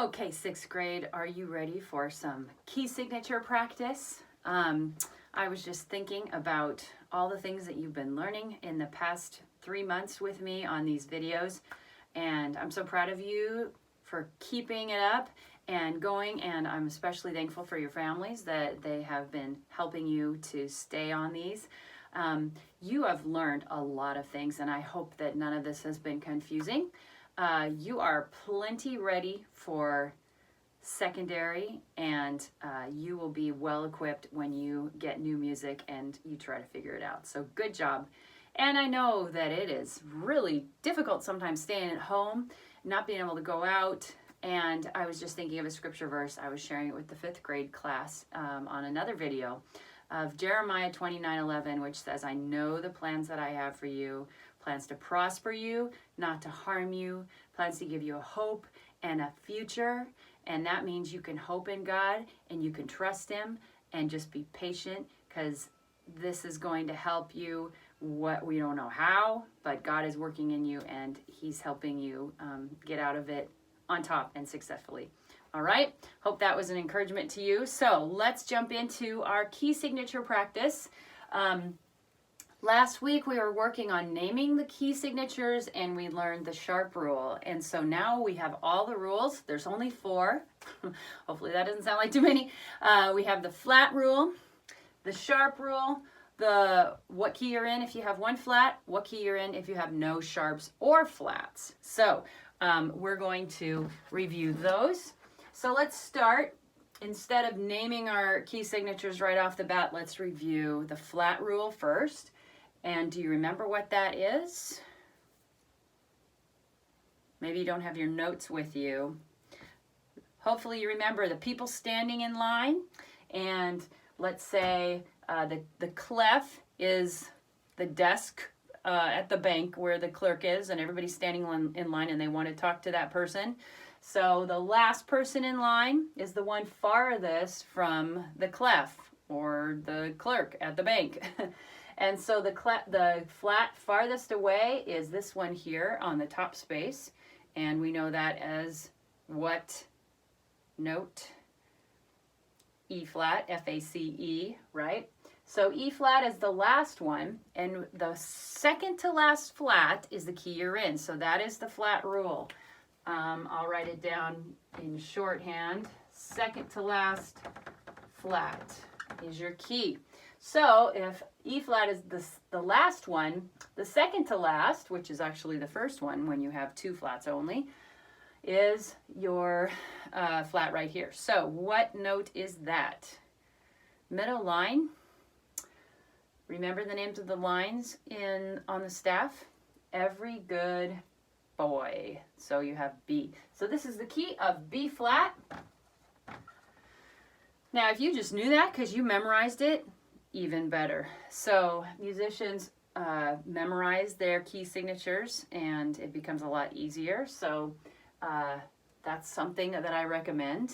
Okay, sixth grade, are you ready for some key signature practice? I was just thinking about all the things that you've been learning in the past 3 months with me on these videos, and I'm so proud of you for keeping it up and going, and I'm especially thankful for your families that they have been helping you to stay on these. You have learned a lot of things, and I hope that none of this has been confusing. You are plenty ready for secondary, and you will be well equipped when you get new music and you try to figure it out. So good job. And I know that it is really difficult sometimes staying at home, not being able to go out. And I was just thinking of a scripture verse. I was sharing it with the 5th grade class on another video of Jeremiah 29:11, which says, I know the plans that I have for you, plans to prosper you, not to harm you, plans to give you a hope and a future. And that means you can hope in God and you can trust Him and just be patient, because this is going to help you. What we don't know how, but God is working in you and He's helping you get out of it on top and successfully. All right, hope that was an encouragement to you. So let's jump into our key signature practice. Last week we were working on naming the key signatures and we learned the sharp rule. And so now we have all the rules. There's only 4. Hopefully that doesn't sound like too many. We have the flat rule, the sharp rule, the what key you're in if you have one flat, what key you're in if you have no sharps or flats. So we're going to review those. So let's start. Instead of naming our key signatures right off the bat, let's review the flat rule first. And do you remember what that is? Maybe you don't have your notes with you. Hopefully you remember the people standing in line, and let's say the clef is the desk at the bank where the clerk is, and everybody's standing in line and they want to talk to that person. So the last person in line is the one farthest from the clef or the clerk at the bank. And so the flat farthest away is this one here on the top space, and we know that as what note? E flat, F-A-C-E, right? So E flat is the last one, and the second to last flat is the key you're in. So that is the flat rule. I'll write it down in shorthand. Second to last flat is your key. So if E flat is the last one, the second to last, which is actually the first one when you have 2 flats only, is your flat right here. So what note is that? Middle line. Remember the names of the lines on the staff? Every good boy. So you have B. So this is the key of B flat. Now if you just knew that because you memorized it, even better. So musicians memorize their key signatures and it becomes a lot easier. So that's something that I recommend.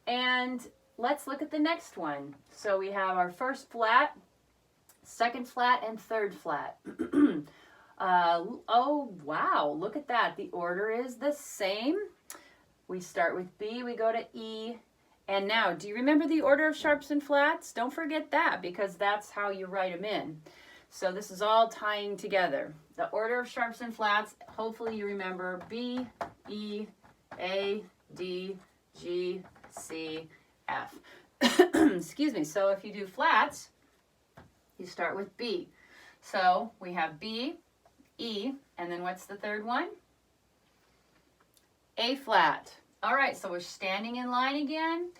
And let's look at the next one. So we have our first flat, second flat, and third flat. Oh, wow, look at that. The order is the same. We start with B, we go to E, and now, do you remember the order of sharps and flats? Don't forget that, because that's how you write them in. So this is all tying together. The order of sharps and flats, hopefully you remember B, E, A, D, G, C, F. Excuse me. So if you do flats, you start with B. So we have B, E, and then what's the third one? A flat. All right, so we're standing in line again.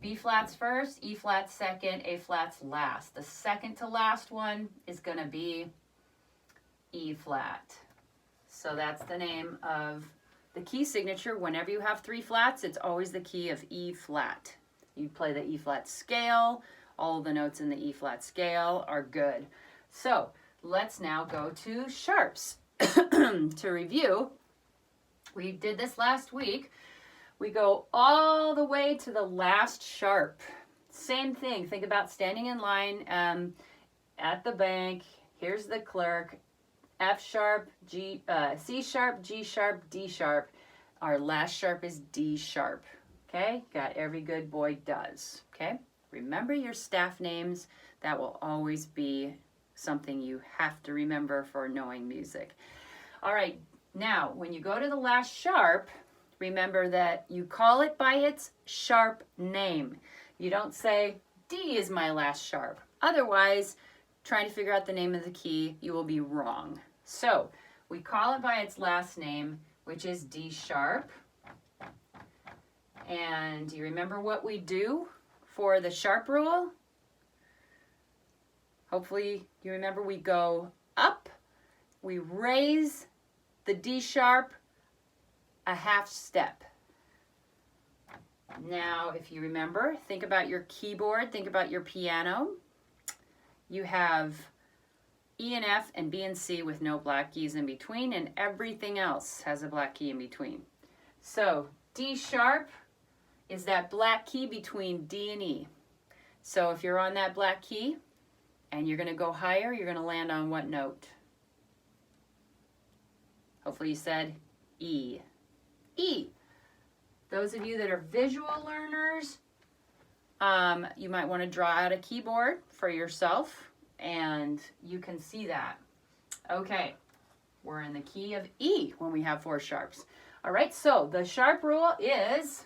B flat's first, E flat's second, A flat's last. The second to last one is going to be E flat. So that's the name of the key signature. Whenever you have 3 flats, it's always the key of E flat. You play the E flat scale. All of the notes in the E flat scale are good. So let's now go to sharps. To review, we did this last week. We go all the way to the last sharp. Same thing. Think about standing in line at the bank. Here's the clerk. F sharp, C sharp, G sharp, D sharp. Our last sharp is D sharp. Okay, got every good boy does. Okay, remember your staff names. That will always be something you have to remember for knowing music. All right, now when you go to the last sharp, remember that you call it by its sharp name. You don't say, D is my last sharp. Otherwise, trying to figure out the name of the key, you will be wrong. So we call it by its last name, which is D sharp. And do you remember what we do for the sharp rule? Hopefully you remember we go up, we raise the D sharp a half step. Now, if you remember, think about your keyboard, think about your piano. You have E and F and B and C with no black keys in between, and everything else has a black key in between. So D sharp is that black key between D and E. So if you're on that black key and you're going to go higher, you're going to land on what note? Hopefully you said E. E. Those of you that are visual learners, you might want to draw out a keyboard for yourself and you can see that. Okay, we're in the key of E when we have 4 sharps. All right, so the sharp rule is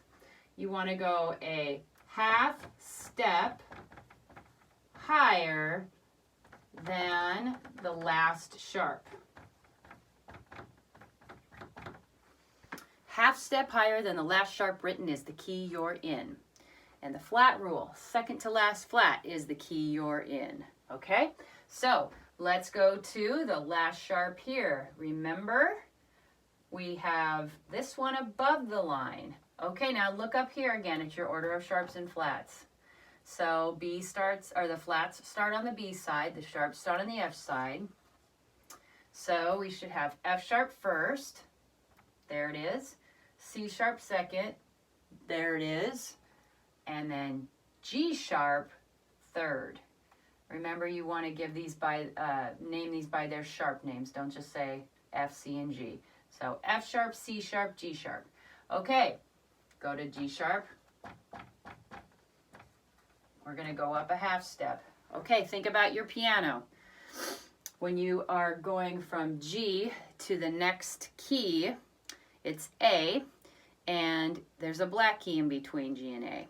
you want to go a half step higher than the last sharp. Half step higher than the last sharp written is the key you're in. And the flat rule, second to last flat, is the key you're in. Okay, so let's go to the last sharp here. Remember, we have this one above the line. Okay, now look up here again at your order of sharps and flats. So B starts, or the flats start on the B side, the sharps start on the F side. So we should have F sharp first. There it is. C sharp second. There it is. And then G sharp third. Remember, you want to give these by, name these by their sharp names. Don't just say F, C, and G. So F sharp, C sharp, G sharp. Okay, go to G sharp. We're going to go up a half step. Okay, think about your piano. When you are going from G to the next key, it's A, and there's a black key in between G and A.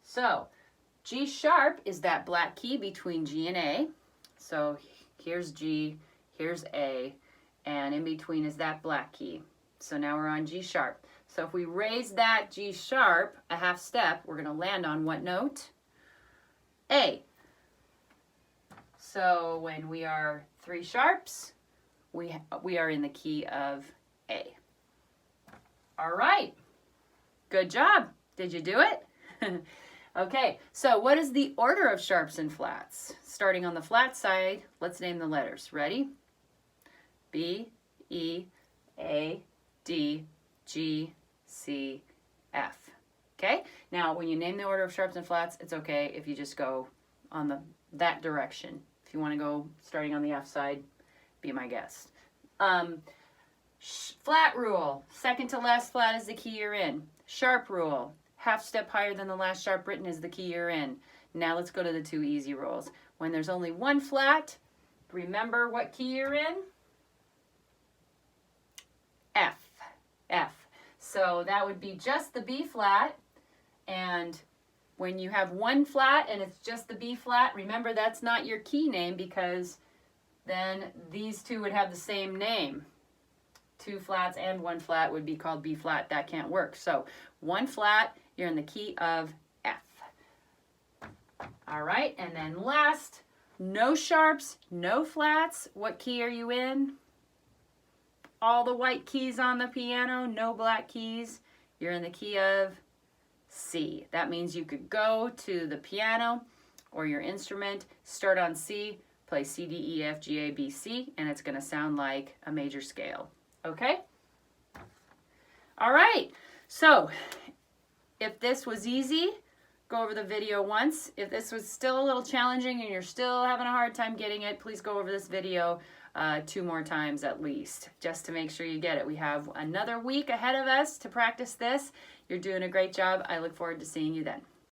So G sharp is that black key between G and A. So here's G, here's A, and in between is that black key. So now we're on G sharp. So if we raise that G sharp a half step, we're going to land on what note? A. So when we are 3 sharps, we are in the key of A. All right. Good job. Did you do it? Okay, so what is the order of sharps and flats? Starting on the flat side, let's name the letters. Ready? B, E, A, D, G, C, F. Okay? Now, when you name the order of sharps and flats, it's okay if you just go on that direction. If you want to go starting on the F side, be my guest. Flat rule, second to last flat is the key you're in. Sharp rule, half step higher than the last sharp written is the key you're in. Now let's go to the 2 easy rules. When there's only 1 flat, remember what key you're in? F. F. So that would be just the B flat. And when you have 1 flat and it's just the B flat, remember that's not your key name because then these 2 would have the same name. 2 flats and 1 flat would be called B flat. That can't work. So 1 flat, you're in the key of F. All right, and then last, no sharps, no flats. What key are you in? All the white keys on the piano, no black keys. You're in the key of C. That means you could go to the piano or your instrument, start on C, play C, D, E, F, G, A, B, C, and it's going to sound like a major scale. Okay? All right. So, if this was easy, go over the video once. If this was still a little challenging and you're still having a hard time getting it, please go over this video 2 more times at least, just to make sure you get it. We have another week ahead of us to practice this. You're doing a great job. I look forward to seeing you then.